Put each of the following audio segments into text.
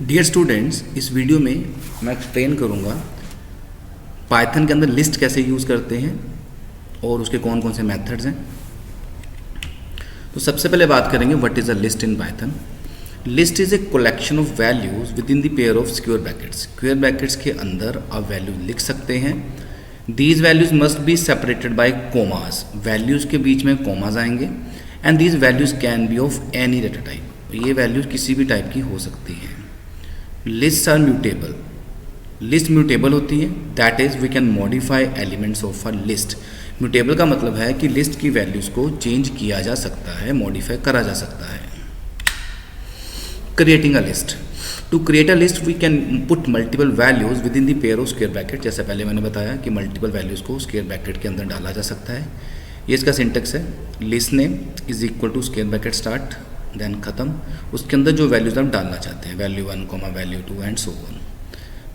Dear students, इस video में मैं एक्सप्लेन करूँगा पाइथन के अंदर लिस्ट कैसे यूज़ करते हैं और उसके कौन कौन से मेथड्स हैं। तो सबसे पहले बात करेंगे what is a list in पाइथन। List is a collection of values within the pair of square brackets. Square brackets के अंदर आप वैल्यू लिख सकते हैं। These values must be separated by commas. Values के बीच में कोमास आएंगे and these values can be of any data type. ये वैल्यूज़ किसी भी टाइप की हो सकती हैं। List are mutable. List mutable होती है, that is we can modify elements of a list. Mutable का मतलब है कि लिस्ट की वैल्यूज़ को चेंज किया जा सकता है, मॉडिफाई करा जा सकता है। Creating a list. To create a list we can put multiple values within the pair of square bracket. जैसे पहले मैंने बताया कि मल्टीपल वैल्यूज़ को स्क्वायर ब्रैकेट के अंदर डाला जा सकता है। ये इसका सिंटेक्स है। List name is equal to square bracket start then ख़त्म। उसके अंदर जो वैल्यूज़ आप डालना चाहते हैं, value 1, value 2 and so on.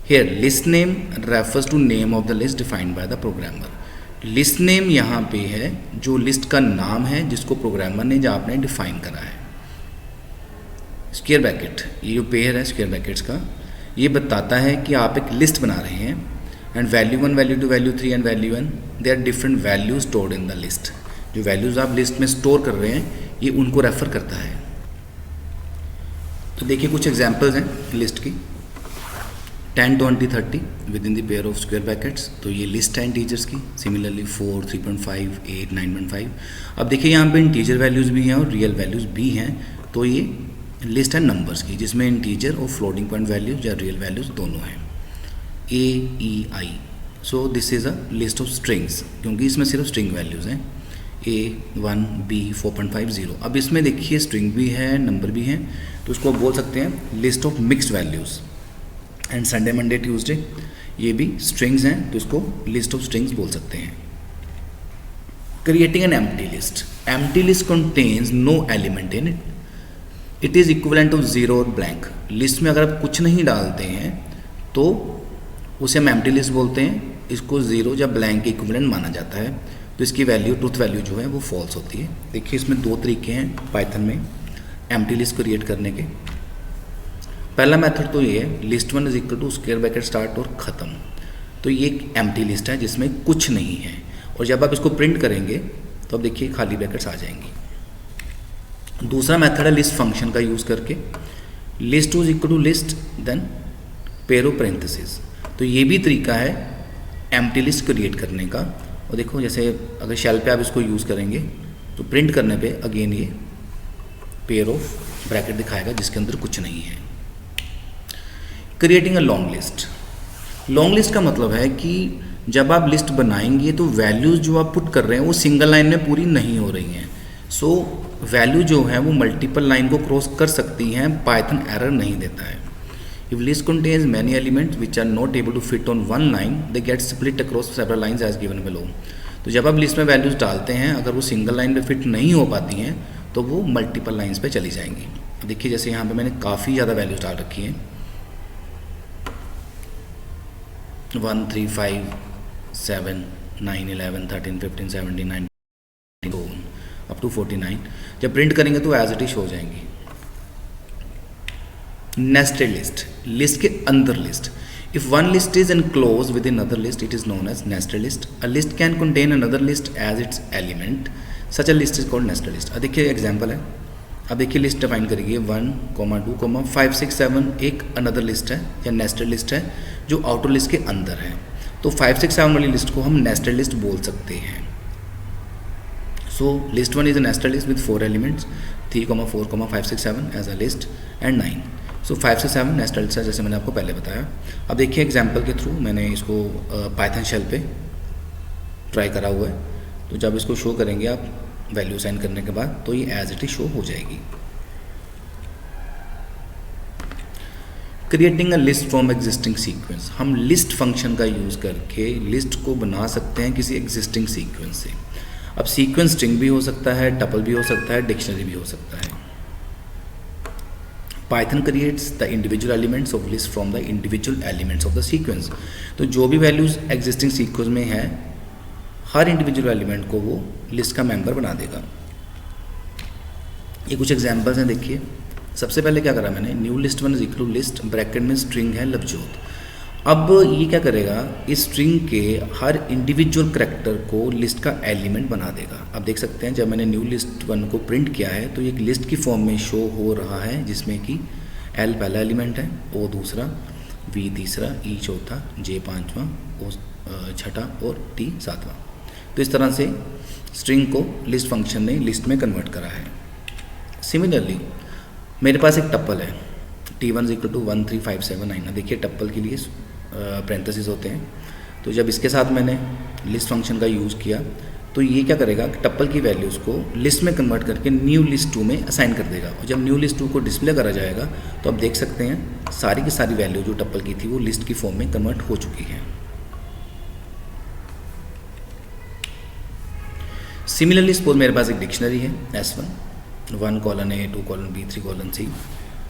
Here list name refers to name of the list defined by the programmer. List name यहाँ पे है जो लिस्ट का नाम है जिसको प्रोग्रामर ने जो आपने डिफाइन करा है। स्क्वायर ब्रैकेट, ये जो पेयर है स्क्वायर ब्रैकेट्स का, ये बताता है कि आप एक लिस्ट बना रहे हैं and value 1, value 2, value 3 and value n they are different values stored in the list. जो वैल्यूज़ आप लिस्ट में स्टोर कर रहे हैं ये उनको रेफर करता है। तो देखिए कुछ एग्जांपल्स हैं लिस्ट की। 10, 20, 30 with in the pair of square brackets. तो ये लिस्ट है इंटीजर्स की। सिमिलरली 4, 3.5, 8, 9.5। अब देखिए यहाँ पे इंटीजर वैल्यूज़ भी हैं और रियल वैल्यूज़ भी हैं। तो ये लिस्ट है नंबर्स की जिसमें इंटीजर और फ्लोटिंग पॉइंट वैल्यूज़ या रियल वैल्यूज़ दोनों हैं। A, E, I। So this is a list of strings, क्योंकि इसमें सिर्फ स्ट्रिंग वैल्यूज़ हैं। A, 1, B, 4.5, 0। अब इसमें देखिए स्ट्रिंग भी है, नंबर भी हैं, तो इसको आप बोल सकते हैं list of mixed values. And Sunday, Monday, Tuesday ये भी स्ट्रिंग्स हैं, तो इसको लिस्ट ऑफ स्ट्रिंग्स बोल सकते हैं। Creating an empty list. Empty list contains no element in it. It is equivalent of zero और ब्लैंक। लिस्ट में अगर आप कुछ नहीं डालते हैं तो उसे हम एम्प्टी लिस्ट बोलते हैं। इसको जीरो या ब्लैंक के इक्विवेलेंट माना जाता है, तो इसकी वैल्यू, ट्रूथ वैल्यू जो है वो फॉल्स होती है। देखिए इसमें दो तरीके हैं पाइथन में एम्प्टी लिस्ट क्रिएट करने के। पहला मेथड तो ये है, list 1 is equal to square bracket start और ख़त्म। तो ये एक एम्प्टी लिस्ट है जिसमें कुछ नहीं है, और जब आप इसको प्रिंट करेंगे तो अब देखिए खाली ब्रैकेट्स आ जाएंगी। दूसरा मेथड है लिस्ट फंक्शन का यूज़ करके। List 2 is equal to list then pair of parenthesis. तो ये भी तरीका है एम्प्टी लिस्ट क्रिएट करने का। और देखो जैसे अगर शेल पे आप इसको यूज़ करेंगे तो प्रिंट करने पे अगेन ये पेयर ऑफ ब्रैकेट दिखाएगा जिसके अंदर कुछ नहीं है। Creating a long list. Long list का मतलब है कि जब आप लिस्ट बनाएंगे तो वैल्यूज़ जो आप पुट कर रहे हैं वो सिंगल लाइन में पूरी नहीं हो रही हैं। सो वैल्यू जो है वो मल्टीपल लाइन को क्रॉस कर सकती हैं, पाइथन एरर नहीं देता है। If list contains many elements which are not able to fit on one line, they get split across several lines as given below। तो जब आप लिस्ट में वैल्यूज़ डालते हैं, अगर वो सिंगल लाइन पे फिट नहीं हो पाती हैं तो वो मल्टीपल लाइंस पे चली जाएंगी। देखिए जैसे यहाँ पे मैंने काफ़ी ज़्यादा वैल्यूज़ डाल रखी हैं, 1, 3, 5, 7, 9, 11, 13, 15, 17, 19 अप टू 49। जब प्रिंट करेंगे तो एज इट इज हो जाएंगी। नेस्टेड लिस्ट, लिस्ट के अंदर list. If one list is enclose within other list it is known as nested list. A list can contain another list as its element, such a list is called nested list. अब देखिए example है। अब देखिए list define करेंगे 1, 2, 5, 6, 7 एक another list है या nested list है जो आउटर लिस्ट के अंदर है। तो 5, 6, 7 वाली लिस्ट को हम नेस्टेड लिस्ट बोल सकते हैं। So list 1 is a nested list with 4 elements, 3, 4, 5, 6, 7 as a list and 9। So 5 से 7 नेस्टेड लिस्ट है जैसे मैंने आपको पहले बताया। अब देखिए एग्जांपल के थ्रू मैंने इसको पाइथन शेल पे ट्राई करा हुआ है। तो जब इसको शो करेंगे आप वैल्यू साइन करने के बाद तो ये एज इट इज शो हो जाएगी। Creating a list from existing sequence. हम लिस्ट फंक्शन का यूज़ करके लिस्ट को बना सकते हैं किसी एग्जिस्टिंग सीक्वेंस से। अब सीक्वेंस स्ट्रिंग भी हो सकता है, टपल भी हो सकता है, डिक्शनरी भी हो सकता है। Python creates the individual elements of list from the individual elements of the sequence. तो जो भी वैल्यूज़ एग्जिस्टिंग सीक्वेंस में है हर इंडिविजुअल एलिमेंट को वो लिस्ट का मेंबर बना देगा। ये कुछ एग्जांपल्स हैं देखिए। सबसे पहले क्या करा मैंने, new list one is equal to list bracket में स्ट्रिंग है लवजोत। अब ये क्या करेगा, इस स्ट्रिंग के हर इंडिविजुअल करैक्टर को लिस्ट का एलिमेंट बना देगा। अब देख सकते हैं जब मैंने न्यू लिस्ट वन को प्रिंट किया है तो एक लिस्ट की फॉर्म में शो हो रहा है, जिसमें कि एल पहला एलिमेंट है, ओ दूसरा, वी तीसरा, ई चौथा, जे पाँचवा, ओ छठा और टी सातवां। तो इस तरह से स्ट्रिंग को लिस्ट फंक्शन ने लिस्ट में कन्वर्ट करा है। सिमिलरली मेरे पास एक टप्पल है T1 इक्वल टू 13579। देखिए टप्पल के लिए पैरेंथेसिस होते हैं, तो जब इसके साथ मैंने लिस्ट फंक्शन का यूज़ किया तो ये क्या करेगा, टप्पल की वैल्यूज़ को लिस्ट में कन्वर्ट करके न्यू लिस्ट 2 में असाइन कर देगा। और जब न्यू लिस्ट 2 को डिस्प्ले करा जाएगा तो आप देख सकते हैं सारी की सारी वैल्यू जो टप्पल की थी वो लिस्ट की फॉर्म में कन्वर्ट हो चुकी है। सिमिलरली सपोज मेरे पास एक डिक्शनरी है S1, 1 colon A, 2 colon B, 3 colon C।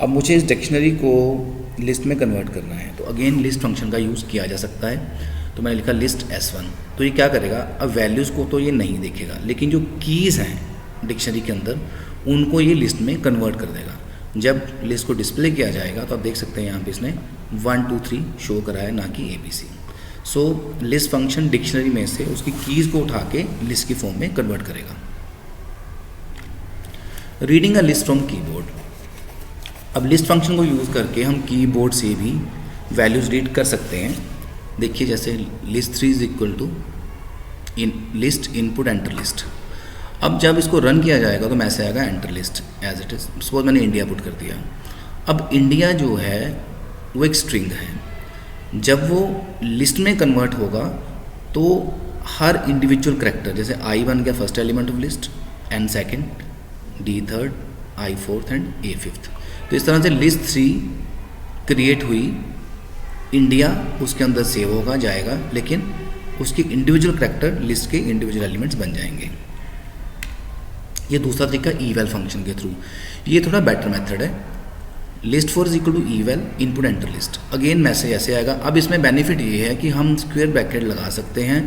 अब मुझे इस डिक्शनरी को लिस्ट में कन्वर्ट करना है, तो अगेन लिस्ट फंक्शन का यूज़ किया जा सकता है। तो मैंने लिखा लिस्ट S1, तो ये क्या करेगा, अब वैल्यूज़ को तो ये नहीं देखेगा, लेकिन जो कीज़ हैं डिक्शनरी के अंदर उनको ये लिस्ट में कन्वर्ट कर देगा। जब लिस्ट को डिस्प्ले किया जाएगा तो आप देख सकते हैं यहाँ पे इसने 1 2 3 शो करा है, ना कि ABC। सो लिस्ट फंक्शन डिक्शनरी में से उसकी कीज़ को उठा के लिस्ट की फॉर्म में कन्वर्ट करेगा। Reading a list from keyboard. अब लिस्ट फंक्शन को यूज़ करके हम कीबोर्ड से भी वैल्यूज़ रीड कर सकते हैं। देखिए जैसे list 3 is equal to list input enter list. अब जब इसको रन किया जाएगा तो मैसेज आएगा enter list as it is. Suppose मैंने इंडिया पुट कर दिया। अब इंडिया जो है वो एक स्ट्रिंग है, जब वो लिस्ट में कन्वर्ट होगा तो हर इंडिविजुअल करैक्टर, जैसे I बन गया first element of list, N second, D third, I fourth and A fifth. तो इस तरह से लिस्ट 3 क्रिएट हुई, इंडिया उसके अंदर सेव होगा जाएगा, लेकिन उसकी इंडिविजुअल करैक्टर लिस्ट के इंडिविजुअल एलिमेंट्स बन जाएंगे। ये दूसरा तरीका ईवेल फंक्शन के थ्रू। ये थोड़ा बेटर मेथड है। List 4 is equal to eval input enter list. Again message ऐसे आएगा। अब इसमें बेनिफिट ये है कि हम स्क्वायर ब्रैकेट लगा सकते हैं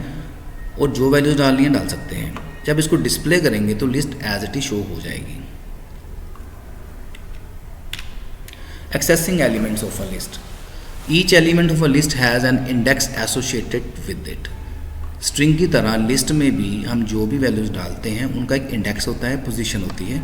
और जो वैल्यूज डालनी है डाल सकते हैं। जब इसको डिस्प्ले करेंगे तो list as it is show हो जाएगी। Accessing elements of a list. Each element of a list has an index associated with it. String की तरह लिस्ट में भी हम जो भी वैल्यूज़ डालते हैं उनका एक इंडेक्स होता है, पोजीशन होती है।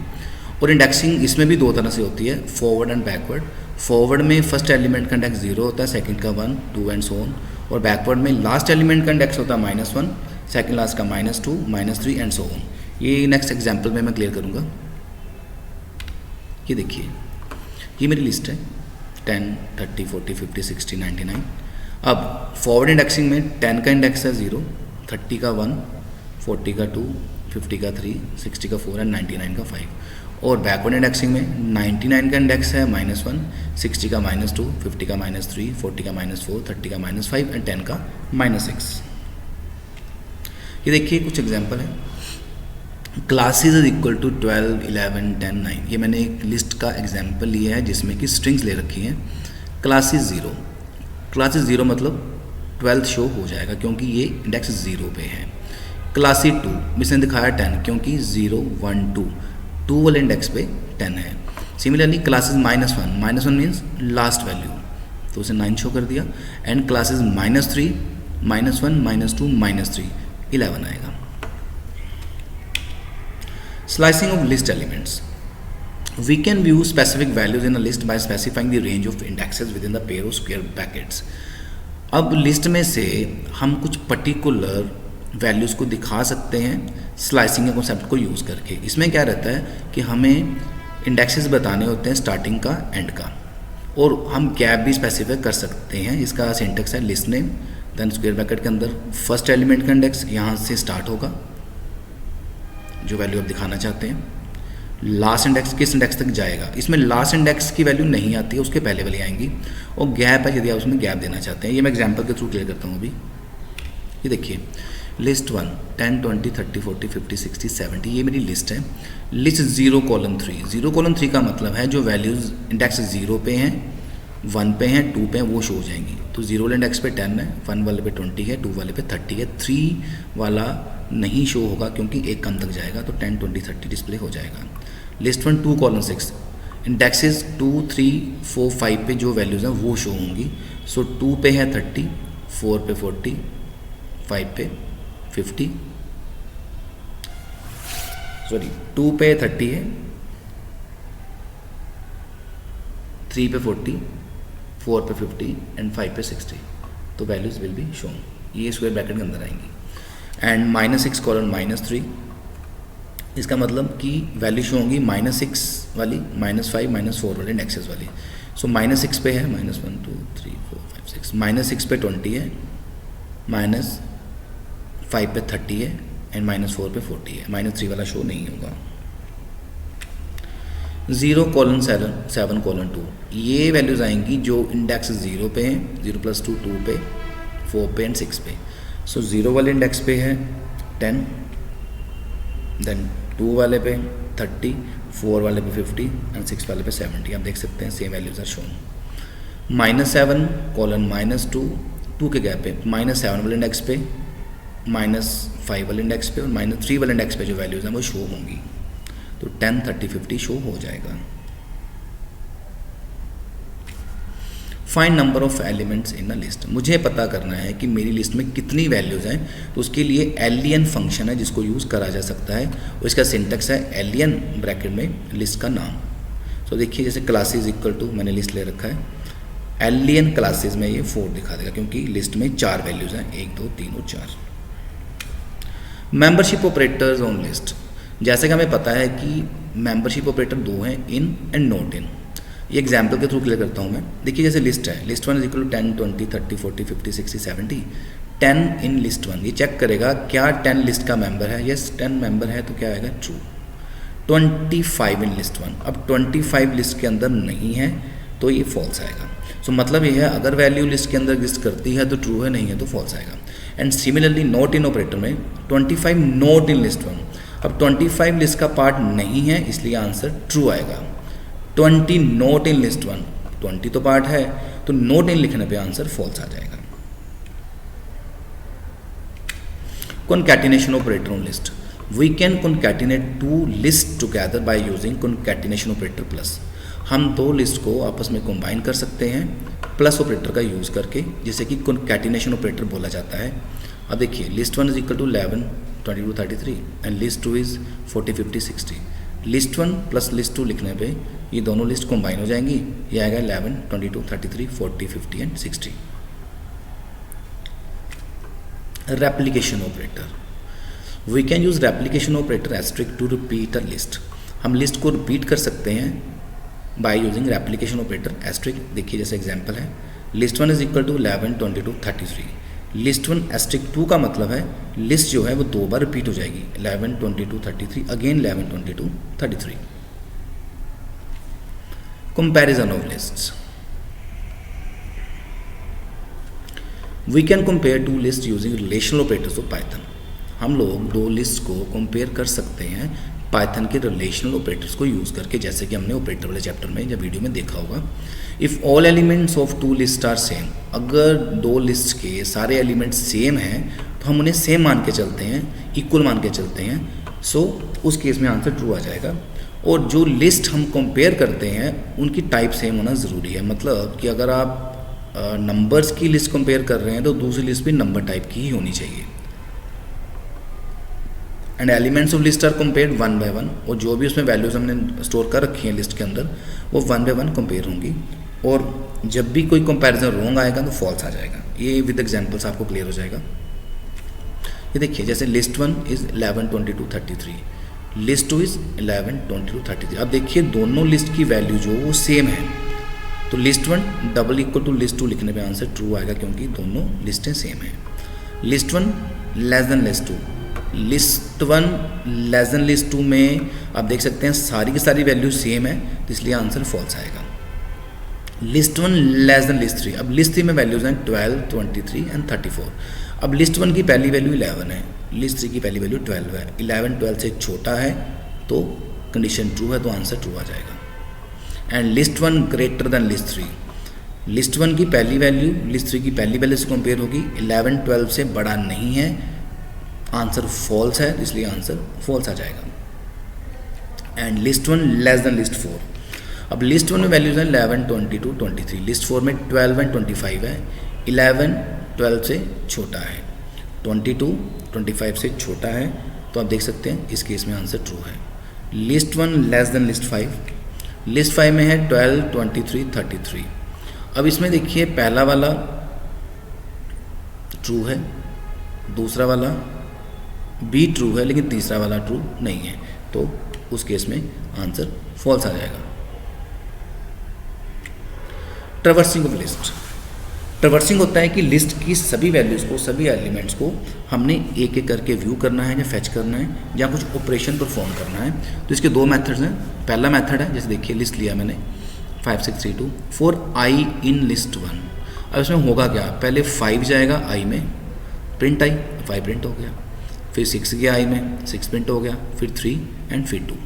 और इंडेक्सिंग इसमें भी दो तरह से होती है, फॉरवर्ड एंड बैकवर्ड। फॉरवर्ड में फर्स्ट एलिमेंट का इंडेक्स 0 होता है, सेकंड का 1, 2 एंड सो ऑन। और बैकवर्ड में लास्ट एलिमेंट का इंडेक्स होता है -1, सेकंड लास्ट का -2, -3 एंड सो ऑन। ये नेक्स्ट एग्जाम्पल में मैं क्लियर करूँगा। ये देखिए, ये मेरी लिस्ट है 10, 30, 40, 50, 60, 99। अब फॉरवर्ड इंडेक्सिंग में 10 का इंडेक्स है 0, 30 का 1, 40 का 2, 50 का 3, 60 का 4 एंड 99 का 5। और बैकवर्ड इंडेक्सिंग में 99 का इंडेक्स है -1, 60 का -2, 50 का -3, 40 का -4, 30 का -5 एंड 10 का -6। ये देखिए कुछ एग्जाम्पल है। Classes is equal to 12, 11, 10, 9। ये मैंने एक लिस्ट का एग्जाम्पल लिया है जिसमें कि स्ट्रिंग्स ले रखी हैं। क्लासेस 0, क्लासेस 0 मतलब 12 शो हो जाएगा क्योंकि ये इंडेक्स 0 पे है। क्लासेस 2 इसने दिखाया 10 क्योंकि 0, 1, 2 वाले इंडेक्स पे 10 है। Similarly classes -1, -1 means last value, तो उसे 9 शो कर दिया। एंड क्लासेस -3, -1, -2, -3, 11 आएगा। Slicing of list elements. We can view specific values in a list by specifying the range of indexes within the pair of square brackets. अब list में से हम कुछ पर्टिकुलर वैल्यूज़ को दिखा सकते हैं स्लाइसिंग के कॉन्सेप्ट को यूज़ करके। इसमें क्या रहता है कि हमें इंडेक्सेस बताने होते हैं स्टार्टिंग का, एंड का, और हम गैप भी स्पेसिफाई कर सकते हैं। इसका सिंटेक्स है list name, then square bracket के अंदर फर्स्ट एलिमेंट का इंडेक्स यहाँ से स्टार्ट होगा, जो वैल्यू आप दिखाना चाहते हैं। लास्ट इंडेक्स किस इंडेक्स तक जाएगा, इसमें लास्ट इंडेक्स की वैल्यू नहीं आती है, उसके पहले वाली आएंगी। और गैप है यदि आप उसमें गैप देना चाहते हैं। ये मैं एग्जांपल के थ्रू क्लियर करता हूँ अभी। ये देखिए लिस्ट 1 10, 20, 30, 40, 50, 60, 70 ये मेरी लिस्ट है। लिस्ट 0:3, 0:3 का मतलब है जो वैल्यूज़ इंडेक्स 0 पे हैं, 1 पे हैं, 2 पे हैं, वो शो हो जाएंगी। तो 0 वाले इंडेक्स पे 10 है, 1 वाले पे 20 है, 2 वाले पे 30 है, 3 वाला नहीं शो होगा क्योंकि एक कम तक जाएगा, तो 10, 20, 30 डिस्प्ले हो जाएगा। लिस्ट 1 2:6 इंडेक्सेस 2, 3, 4, 5 पे जो वैल्यूज़ हैं वो शो होंगी। सो 2 पे है 30, 4 पे 40, 5 पे 50, सॉरी 2 पे 30 है, 3 पे 40, 4 पे 50 एंड 5 पे 60। तो वैल्यूज़ विल बी शोन, ये स्क्वायर ब्रैकेट के अंदर आएंगी। एंड -6 कॉलन -3, इसका मतलब कि वैल्यू शो होंगी -6 वाली, -5, -4 वाली इंडेक्सेस वाली। सो -6 पे है -1, 2, 3, 4, 5, 6, -6 पे 20 है, -5 पे 30 है एंड -4 पे 40 है। -3 वाला शो नहीं होगा। 0 कॉलन 7 कॉलन 2, ये वैल्यूज़ आएंगी जो इंडेक्स 0 पे हैं, 0 + 2, 2 पे, 4 पे एंड 6 पे। सो 0 वाले इंडेक्स पे है 10, देन 2 वाले पे 30, 4 वाले पे 50 एंड 6 वाले पे 70। आप देख सकते हैं same values are shown. -7 colon -2, 2 के गैप पे -7 वाले इंडेक्स पे, -5 वाले इंडेक्स पे और -3 वाले इंडेक्स पे जो वैल्यूज़ हैं वो शो होंगी। तो 10, 30, 50 शो हो जाएगा। Find number of elements in a list, मुझे पता करना है कि मेरी लिस्ट में कितनी वैल्यूज़ हैं। तो उसके लिए एलियन फंक्शन है जिसको यूज़ करा जा सकता है और इसका सिंटेक्स है एलियन ब्रैकेट में लिस्ट का नाम। तो देखिए जैसे क्लासेस इक्वल टू, मैंने लिस्ट ले रखा है, एलियन क्लासेस में ये 4 दिखा देगा क्योंकि लिस्ट में 4 वैल्यूज़ हैं, 1, 2, 3 और 4। मेंबरशिप ऑपरेटर्स ऑन लिस्ट, जैसे कि हमें पता है कि मेंबरशिप ऑपरेटर 2 हैं, इन एंड नॉट इन। ये एग्जाम्पल के थ्रू क्लियर करता हूँ मैं। देखिए जैसे लिस्ट है, लिस्ट 1 = 10, 20, 30, 40, 50, 60, 70। 10 इन लिस्ट 1, ये चेक करेगा क्या 10 लिस्ट का मेंबर है। यस 10 मेंबर है तो क्या आएगा, ट्रू। 25 इन लिस्ट 1, अब 25 लिस्ट के अंदर नहीं है तो ये फॉल्स आएगा। सो मतलब ये है अगर वैल्यू लिस्ट के अंदर एग्जिस्ट करती है तो ट्रू है, नहीं है तो फॉल्स आएगा। And similarly not in operator में 25 नॉट इन लिस्ट 1, अब 25 लिस्ट का पार्ट नहीं है इसलिए आंसर ट्रू आएगा। 20 नॉट इन लिस्ट 1, 20 तो पार्ट है तो नॉट इन लिखने पे आंसर फॉल्स आ जाएगा। Concatenation operator on list, we can concatenate 2 list together by using concatenation operator plus. हम 2 लिस्ट को आपस में कंबाइन कर सकते हैं प्लस ऑपरेटर का यूज़ करके, जिसे कि कॉन्कैटिनेशन ऑपरेटर बोला जाता है। अब देखिए list 1 = 11, 22, 33 and list 2 is 40, 50, 60। List 1 plus list 2 लिखने पे ये दोनों लिस्ट कंबाइन हो जाएंगी, ये आएगा 11, 22, 33, 40, 50 and 60। Replication operator, we can use replication operator asterisk to repeat a list. हम लिस्ट को रिपीट कर सकते हैं by using replication operator asterisk. देखिए जैसे एग्जांपल है, लिस्ट 1 = 11, 22, 33। लिस्ट 1 एस्ट्रिक 2 का मतलब है लिस्ट जो है वो 2 बार रिपीट हो जाएगी, 11, 22, 33, again 11, 22, 33। Comparison of lists, we can compare 2 list using relational operators of Python. हम लोग 2 लिस्ट को कंपेयर कर सकते हैं पाइथन के रिलेशनल ऑपरेटर्स को यूज़ करके, जैसे कि हमने ऑपरेटर वाले चैप्टर में या वीडियो में देखा होगा। If all elements of 2 list are same, अगर 2 लिस्ट के सारे एलिमेंट्स सेम हैं तो हम उन्हें सेम मान के चलते हैं, इक्वल मान के चलते हैं। सो उस केस में आंसर ट्रू आ जाएगा। और जो लिस्ट हम कंपेयर करते हैं उनकी टाइप सेम होना ज़रूरी है। मतलब कि अगर आप नंबर्स की लिस्ट कंपेयर कर रहे हैं तो दूसरी लिस्ट भी नंबर टाइप की ही होनी चाहिए। And elements of list are compared 1 by 1, और जो भी उसमें वैल्यूज हमने स्टोर कर रखी हैं लिस्ट के अंदर वो 1 by 1 कंपेयर होंगी। और जब भी कोई कंपैरिजन रॉन्ग आएगा तो फॉल्स आ जाएगा। ये विद एग्जांपल्स आपको क्लियर हो जाएगा। ये देखिए जैसे लिस्ट 1 इज़ 11, 22, 33, लिस्ट 2 इज़ 11, 22, 33। अब देखिए दोनों लिस्ट की वैल्यू जो वो सेम है, तो लिस्ट 1 = लिस्ट 2 लिखने पे आंसर ट्रू आएगा क्योंकि दोनों लिस्टें सेम हैं। List 1 less than list 2, list 1 less than list 2 में आप देख सकते हैं सारी की सारी वैल्यू सेम है तो इसलिए आंसर फॉल्स आएगा। लिस्ट 1 लेस देन लिस्ट 3, अब लिस्ट 3 में वैल्यूज हैं 12, 23 एंड 34। अब लिस्ट 1 की पहली वैल्यू 11 है, लिस्ट 3 की पहली वैल्यू 12 है। 11 12 से छोटा है तो कंडीशन ट्रू है तो आंसर ट्रू आ जाएगा। And list 1 greater than list 3, list 1 की पहली वैल्यू लिस्ट 3 की पहली वैल्यू से कंपेयर होगी, 11 12 से बड़ा नहीं है, आंसर फॉल्स है इसलिए आंसर फॉल्स आ जाएगा। And list 1 less than list 4, अब लिस्ट 1 में वैल्यूज़ हैं 11, 22, 23, लिस्ट 4 में 12 एंड 25 है, 11 12 से छोटा है, 22 25 से छोटा है, तो आप देख सकते हैं इस केस में आंसर ट्रू है। List 1 less than list 5, list 5 में है 12, 23, 33। अब इसमें देखिए पहला वाला ट्रू है, दूसरा वाला भी ट्रू है, लेकिन तीसरा वाला ट्रू नहीं है, तो उस केस में आंसर फॉल्स आ जाएगा। ट्रैवर्सिंग ऑफ लिस्ट, ट्रैवर्सिंग होता है कि लिस्ट की सभी वैल्यूज़ को, सभी एलिमेंट्स को हमने एक एक करके व्यू करना है या फैच करना है या कुछ ऑपरेशन परफॉर्म करना है। तो इसके दो मेथड्स हैं। पहला मेथड है, जैसे देखिए लिस्ट लिया मैंने 5632 फॉर आई इन लिस्ट 1। अब इसमें होगा क्या, पहले 5 जाएगा आई में, प्रिंट आई, 5 प्रिंट हो गया, फिर 6 गया आई में, 6 प्रिंट हो गया, फिर 3 एंड फिर 2।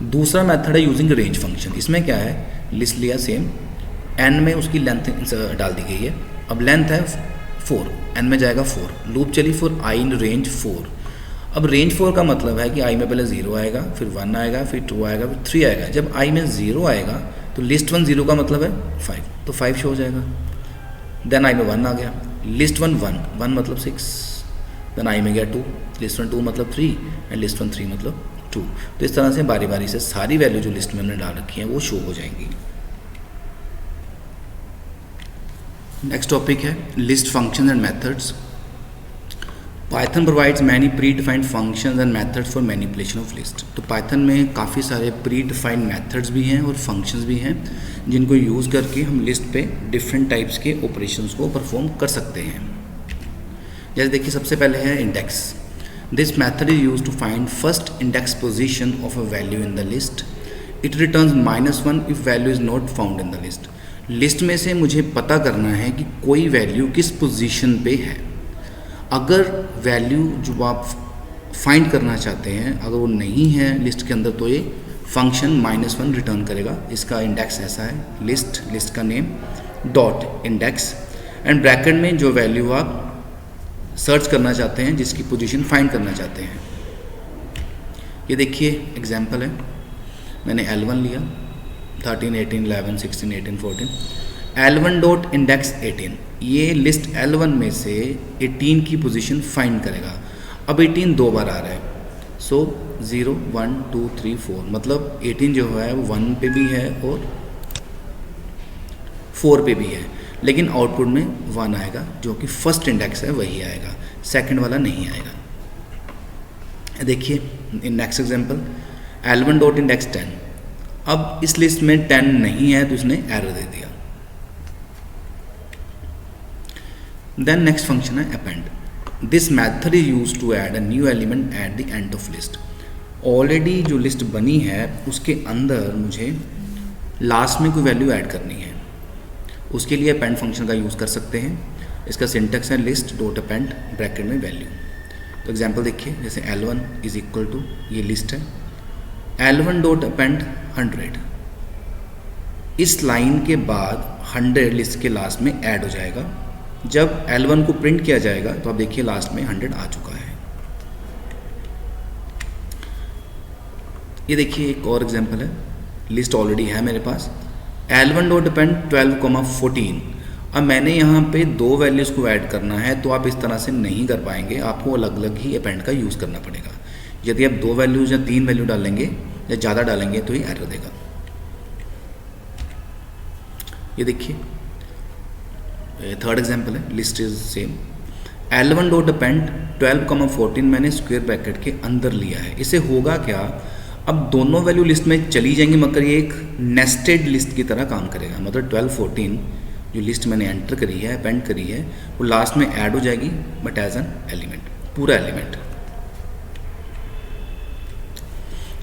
दूसरा मेथड है यूजिंग रेंज फंक्शन। इसमें क्या है, लिस्ट लिया सेम, एन में उसकी लेंथ डाल दी गई है। अब लेंथ है 4, एन में जाएगा 4, लूप चली फॉर आई इन रेंज 4। अब रेंज 4 का मतलब है कि आई में पहले 0 आएगा, फिर 1 आएगा, फिर 2 आएगा, फिर 3 आएगा। जब आई में 0 आएगा तो लिस्ट 1 0 का मतलब है 5, तो 5 शो हो जाएगा। देन आई में 1 आ गया, लिस्ट 1 1 मतलब 6, देन आई में गया 2, लिस्ट 1 2 मतलब 3 एंड लिस्ट 1 3 मतलब 2। तो इस तरह से बारी बारी से सारी वैल्यू जो लिस्ट में हमने डाल रखी है वो शो हो जाएंगी। नेक्स्ट टॉपिक है list functions and methods. Python provides many pre defined functions and methods for manipulation of list. तो पाइथन में काफ़ी सारे प्री डिफाइंड मेथड्स भी हैं और फंक्शंस भी हैं जिनको यूज़ करके हम लिस्ट पे डिफरेंट टाइप्स के ऑपरेशंस को परफॉर्म कर सकते हैं। जैसे देखिए सबसे पहले है index. This method is use to find first index position of a value in the list. It returns -1 if value is not found in the list. List में से मुझे पता करना है कि कोई वैल्यू किस पोजीशन पे है। अगर वैल्यू जो आप फाइंड करना चाहते हैं अगर वो नहीं है लिस्ट के अंदर, तो ये फंक्शन -1 रिटर्न करेगा। इसका इंडेक्स ऐसा है, लिस्ट का name dot index and bracket में जो वैल्यू आप सर्च करना चाहते हैं, जिसकी पोजीशन फाइंड करना चाहते हैं। ये देखिए एग्जांपल है, मैंने L1 लिया, 13, 18, 11, 16, 18, 14, L1 डॉट इंडेक्स 18। ये लिस्ट L1 में से 18 की पोजीशन फाइंड करेगा। अब 18 दो बार आ रहा है, सो 0 1 2 3 4, मतलब 18 जो है वो 1 पे भी है और 4 पे भी है, लेकिन आउटपुट में 1 आएगा, जो कि फर्स्ट इंडेक्स है वही आएगा, सेकंड वाला नहीं आएगा। देखिए next example, L1 dot index 10। अब इस लिस्ट में 10 नहीं है तो इसने एरर दे दिया। देन नेक्स्ट फंक्शन है append. This method is use to add a new element at the end of list. Already जो लिस्ट बनी है उसके अंदर मुझे लास्ट में कोई वैल्यू ऐड करनी है, उसके लिए अपेंड फंक्शन का यूज़ कर सकते हैं। इसका सिंटेक्स है लिस्ट डॉट अपेंड ब्रैकेट में वैल्यू। तो एग्जांपल देखिए, जैसे L1 इज इक्वल टू, ये लिस्ट है, L1 डॉट अपेंड 100। इस लाइन के बाद 100 लिस्ट के लास्ट में ऐड हो जाएगा। जब L1 को प्रिंट किया जाएगा तो आप देखिए लास्ट में 100 आ चुका है। ये देखिए एक और एग्जांपल है, लिस्ट ऑलरेडी है मेरे पास, L1 डॉट अपेंड 12,14। अब मैंने यहाँ पे दो वैल्यूज़ को ऐड करना है, तो आप इस तरह से नहीं कर पाएंगे, आपको अलग अलग ही अपेंड का यूज़ करना पड़ेगा। यदि आप 2 वैल्यूज़ या 3 वैल्यू डालेंगे या ज़्यादा डालेंगे तो ये एरर देगा। ये देखिए थर्ड एग्जांपल है, list is same, L1 dot append 12,14 मैंने स्क्वायर ब्रैकेट के अंदर लिया है। इससे होगा क्या, अब दोनों वैल्यू लिस्ट में चली जाएंगी, मगर ये एक नेस्टेड लिस्ट की तरह काम करेगा। मतलब 12,14 जो लिस्ट मैंने एंटर करी है, अपेंड करी है, वो लास्ट में ऐड हो जाएगी, बट एज एन एलिमेंट, पूरा element.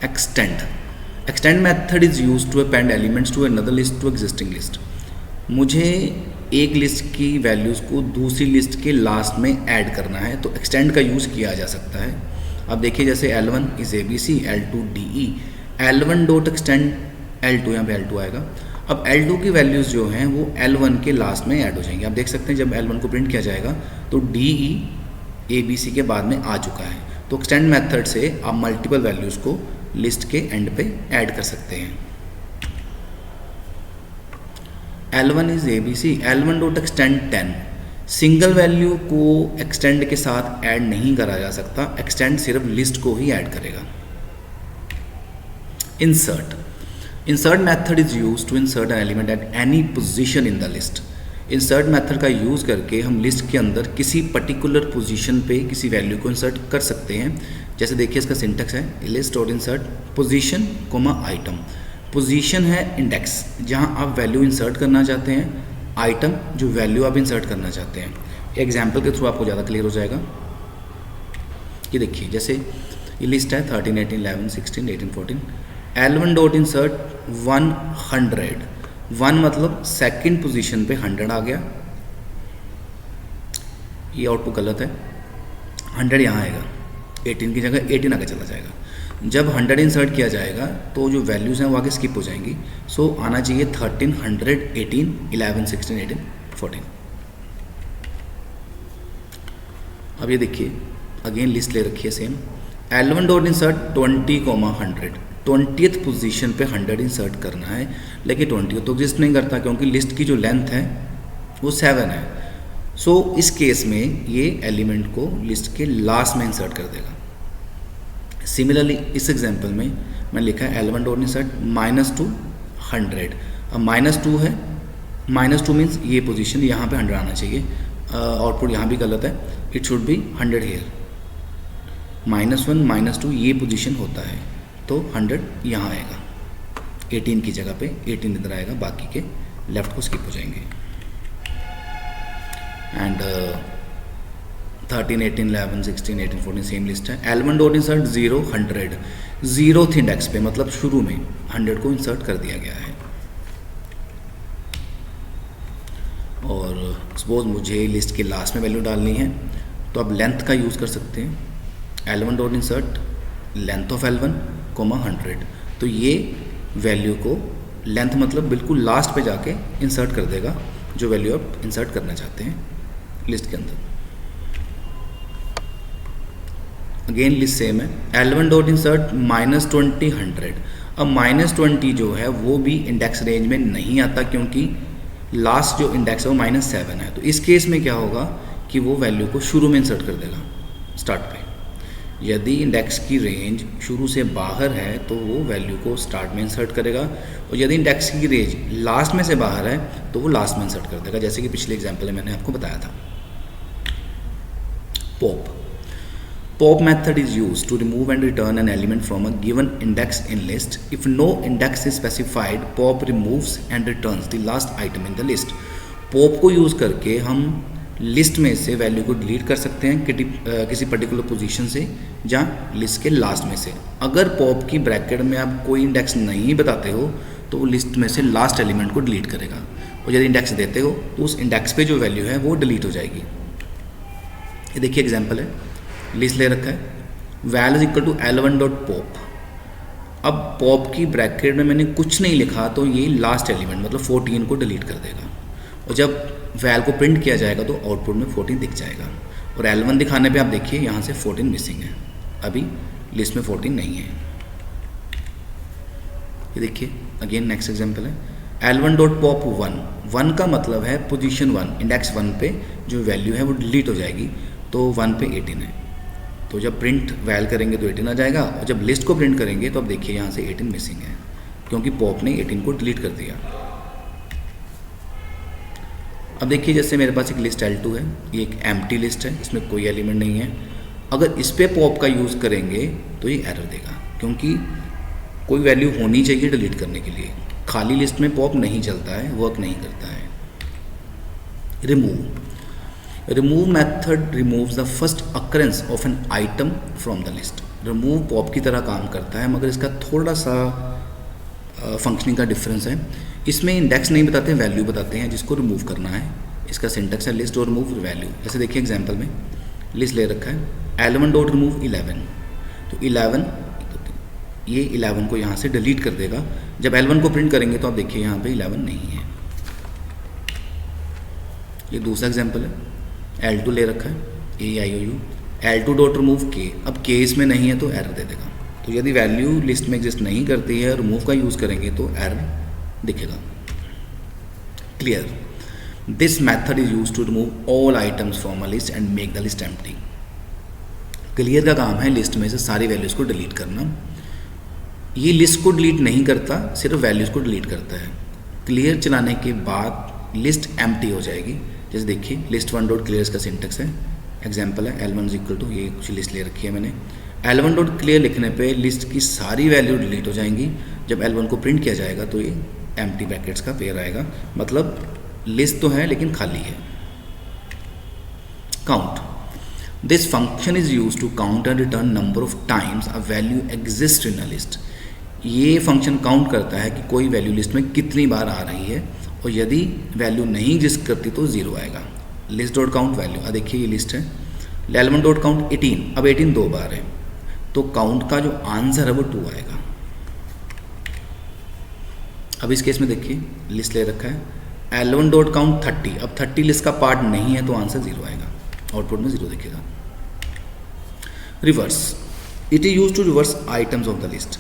Extend method is use to append elements to another list to existing list. मुझे एक लिस्ट की वैल्यूज़ को दूसरी लिस्ट के लास्ट में ऐड करना है, तो एक्सटेंड का यूज़ किया जा सकता है। अब देखिए जैसे L1 is ABC, L2 DE, L1 dot extend L2, यहाँ पे L2 आएगा। अब L2 की वैल्यूज़ जो हैं वो L1 के लास्ट में ऐड हो जाएंगी। आप देख सकते हैं जब L1 को प्रिंट किया जाएगा तो DE ABC के बाद में आ चुका है। तो एक्सटेंड मेथड से आप मल्टीपल वैल्यूज़ को लिस्ट के एंड पे ऐड कर सकते हैं। L1 is ABC, L1 dot extend 10। Single value को एक्सटेंड के साथ ऐड नहीं करा जा सकता, एक्सटेंड सिर्फ लिस्ट को ही ऐड करेगा। Insert method is use to insert an element at any position in the list. Insert method का यूज़ करके हम लिस्ट के अंदर किसी पर्टिकुलर पोजीशन पे किसी वैल्यू को इंसर्ट कर सकते हैं। जैसे देखिए इसका सिंटेक्स है लिस्ट और insert position comma item. Position है इंडेक्स जहां आप वैल्यू इंसर्ट करना चाहते हैं, आइटम जो वैल्यू आप इंसर्ट करना चाहते हैं। एग्जाम्पल के थ्रू आपको ज़्यादा क्लियर हो जाएगा। ये देखिए जैसे ये लिस्ट है 13, 18, 11, 16, 18, 14। L1 dot insert 100। 1 मतलब सेकंड पोजीशन पे 100 आ गया, ये आउटपुट गलत है, 100 यहाँ आएगा, 18 की जगह 18 आगे चला जाएगा। जब 100 इंसर्ट किया जाएगा तो जो वैल्यूज़ हैं वो आगे स्किप हो जाएंगी। सो आना चाहिए 13, 100, 18, 11, 16, 18, 14। अब ये देखिए अगेन लिस्ट ले रखी है same. L1 dot insert 20, 100। 20th position पे 100 इंसर्ट करना है, लेकिन 20 तो एग्जिस्ट नहीं करता क्योंकि लिस्ट की जो लेंथ है वो 7 है। सो इस केस में ये एलिमेंट को लिस्ट के लास्ट में इंसर्ट कर देगा। सिमिलरली इस एग्जांपल में मैंने लिखा है L1 डॉट इंसर्ट -2, 100। अब -2 है, -2 मीन्स ये पोजीशन यहाँ पे 100 आना चाहिए। आउटपुट यहाँ भी गलत है, इट शुड बी 100 हेयर। -1, -2 ये पोजीशन होता है तो 100 यहाँ आएगा, 18 की जगह पे 18 इधर आएगा, बाकी के लेफ्ट को स्किप हो जाएंगे। एंड 13, 18, 11, 16, 18, 14 सेम लिस्ट है। L1 dot insert 0, 100। 0th index पे मतलब शुरू में 100 को इंसर्ट कर दिया गया है। और सपोज मुझे लिस्ट के लास्ट में वैल्यू डालनी है तो आप लेंथ का यूज़ कर सकते हैं। L1 dot insert length of L1, 100। तो ये वैल्यू को लेंथ मतलब बिल्कुल लास्ट पे जाके इंसर्ट कर देगा जो वैल्यू आप इंसर्ट करना चाहते हैं लिस्ट के अंदर। अगेन लिस्ट सेम है। L1 dot insert -20, 100। अब -20 जो है वो भी इंडेक्स रेंज में नहीं आता क्योंकि लास्ट जो इंडेक्स है वो -7 है। तो इस केस में क्या होगा कि वो वैल्यू को शुरू में इंसर्ट कर देगा स्टार्ट पे। यदि इंडेक्स की रेंज शुरू से बाहर है तो वो वैल्यू को स्टार्ट में इंसर्ट करेगा, और यदि इंडेक्स की रेंज लास्ट में से बाहर है तो वो लास्ट में इंसर्ट कर देगा, जैसे कि पिछले एग्जांपल में मैंने आपको बताया था। Pop method is used to remove and return an element from a given index in list. If no index is specified, pop removes and returns the last item in the list. Pop को use करके हम list में से value को delete कर सकते हैं किसी पर्टिकुलर पोजीशन से या लिस्ट के लास्ट में से। अगर पॉप की ब्रैकेट में आप कोई इंडेक्स नहीं बताते हो तो वो लिस्ट में से लास्ट एलिमेंट को डिलीट करेगा, और यदि इंडेक्स देते हो तो उस इंडेक्स पे जो वैल्यू है वो डिलीट हो जाएगी। ये देखिए एग्जांपल है, लिस्ट ले रखा है val is equal to L1 dot pop. अब पॉप की ब्रैकेट में मैंने कुछ नहीं लिखा तो ये लास्ट एलिमेंट मतलब 14 को डिलीट कर देगा, और जब वैल को प्रिंट किया जाएगा तो आउटपुट में 14 दिख जाएगा। और L1 दिखाने पे आप देखिए यहाँ से 14 मिसिंग है, अभी लिस्ट में 14 नहीं है। ये देखिए अगेन नेक्स्ट एग्जांपल है L1 डॉट पॉप 1। 1 का मतलब है पोजीशन 1, इंडेक्स 1 पे जो वैल्यू है वो डिलीट हो जाएगी, तो 1 पे 18 है। तो जब प्रिंट वैल करेंगे तो 18 आ जाएगा, और जब लिस्ट को प्रिंट करेंगे तो अब देखिए यहाँ से 18 मिसिंग है क्योंकि पॉप ने 18 को डिलीट कर दिया। अब देखिए जैसे मेरे पास एक लिस्ट L2 है, ये एक एम्प्टी लिस्ट है, इसमें कोई एलिमेंट नहीं है। अगर इस पे पॉप का यूज़ करेंगे तो ये एरर देगा क्योंकि कोई वैल्यू होनी चाहिए डिलीट करने के लिए। खाली लिस्ट में पॉप नहीं चलता है, वर्क नहीं करता है। Remove method removes the first occurrence of an item from the list. Remove pop की तरह काम करता है मगर इसका थोड़ा सा फंक्शनिंग का डिफरेंस है। इसमें इंडेक्स नहीं बताते, वैल्यू बताते हैं जिसको रिमूव करना है। इसका सिंटेक्स है लिस्ट और रिमूव वैल्यू। जैसे देखिए एग्जांपल में लिस्ट ले रखा है L1 डॉट रिमूव 11। तो 11 ये 11 को यहाँ से डिलीट कर देगा। जब L1 को प्रिंट करेंगे तो आप देखिए यहाँ पे 11 नहीं है। ये दूसरा एग्जांपल है L2 ले रखा है AIOU L2 dot remove K। अब K इसमें नहीं है तो एरर दे देगा। तो तो यदि वैल्यू लिस्ट में एग्जिस्ट नहीं करती है, रिमूव का यूज़ करेंगे तो एरर दिखेगा। Clear? This method is use to remove all items from a list and make the list empty. Clear का काम है लिस्ट में से सारी वैल्यूज़ को डिलीट करना। ये लिस्ट को डिलीट नहीं करता, सिर्फ वैल्यूज़ को डिलीट करता है। क्लियर चलाने के बाद लिस्ट एम्प्टी हो जाएगी। जैसे देखिए लिस्ट वन डॉट क्लियर का सिंटेक्स है, एग्जाम्पल है L1 इज इक्वल टू, ये कुछ लिस्ट ले रखी है मैंने, L1 डॉट क्लियर लिखने पे लिस्ट की सारी वैल्यू डिलीट हो जाएंगी। जब L1 को प्रिंट किया जाएगा तो ये एम्प्टी ब्रैकेट्स का पेयर आएगा, मतलब लिस्ट तो है लेकिन खाली है। Count, this function is use to count and return number of times a value exist in a list. ये फंक्शन काउंट करता है कि कोई वैल्यू लिस्ट में कितनी बार आ रही है, और यदि वैल्यू नहीं एग्जिस्ट करती तो जीरो आएगा। लिस्ट डॉट काउंट वैल्यू, देखिए ये लिस्ट है, L1 डॉट काउंट 18, अब 18 दो बार है तो काउंट का जो आंसर है वो 2 आएगा। अब इस केस में देखिए लिस्ट ले रखा है L1 डॉट काउंट 30, अब 30 लिस्ट का पार्ट नहीं है तो आंसर 0 आएगा, आउटपुट में 0 दिखेगा। Reverse, it is use to reverse items of the list.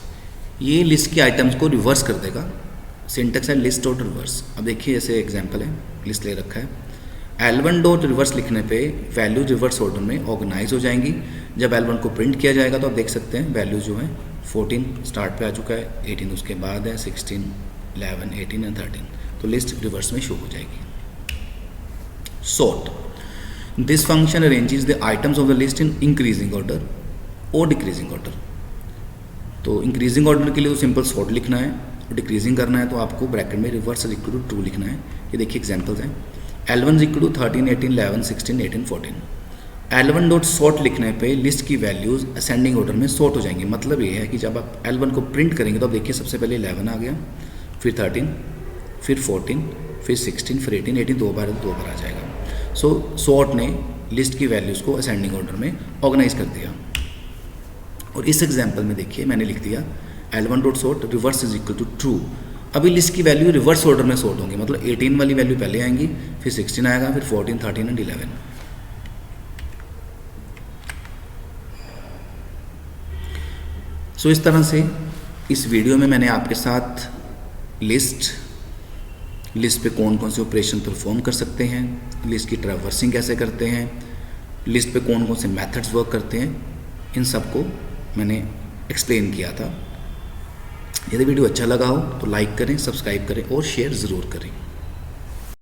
ये लिस्ट के आइटम्स को रिवर्स कर देगा। सिंटेक्स है लिस्ट डॉट रिवर्स। अब देखिए जैसे एग्जांपल है, लिस्ट ले रखा है, L1 डॉट रिवर्स लिखने पे वैल्यू रिवर्स ऑर्डर में ऑर्गेनाइज हो जाएंगी। जब L1 को प्रिंट किया जाएगा तो आप देख सकते हैं वैल्यू जो है 14 स्टार्ट पे आ चुका है, 18 उसके बाद है, 16, 11, 18 एंड 13, तो लिस्ट रिवर्स में शो हो जाएगी। Sort, this function arranges the items of the list in increasing order और डिक्रीजिंग ऑर्डर। तो इंक्रीजिंग ऑर्डर के लिए तो सिंपल सॉर्ट लिखना है, और डिक्रीजिंग करना है तो आपको ब्रैकेट में reverse is equal to true लिखना है। ये देखिए एग्जांपल्स हैं, L1 is equal to 13, 18, 11, 16, 18, 14। L1 dot sort लिखने पे लिस्ट की वैल्यूज असेंडिंग ऑर्डर में सॉर्ट हो जाएंगी। मतलब ये है कि जब आप L1 को प्रिंट करेंगे तो आप देखिए सबसे पहले 11 आ गया, फिर 13, फिर 14, फिर 16, फिर 18, 18 दो बार आ जाएगा। सो सॉर्ट ने लिस्ट की वैल्यूज़ को असेंडिंग ऑर्डर में ऑर्गेनाइज कर दिया। और इस एग्जांपल में देखिए मैंने लिख दिया L1 dot sort reverse is equal to true. अभी लिस्ट की वैल्यू रिवर्स ऑर्डर में सॉर्ट होंगी, मतलब 18 वाली वैल्यू पहले आएंगी, फिर 16 आएगा, फिर 14, 13 एंड 11। सो इस तरह से इस वीडियो में मैंने आपके साथ लिस्ट पे कौन कौन से ऑपरेशन परफॉर्म कर सकते हैं, लिस्ट की ट्रैवर्सिंग कैसे करते हैं, लिस्ट पे कौन कौन से मेथड्स वर्क करते हैं, इन सब को मैंने एक्सप्लेन किया था। यदि वीडियो अच्छा लगा हो तो लाइक करें, सब्सक्राइब करें और शेयर ज़रूर करें।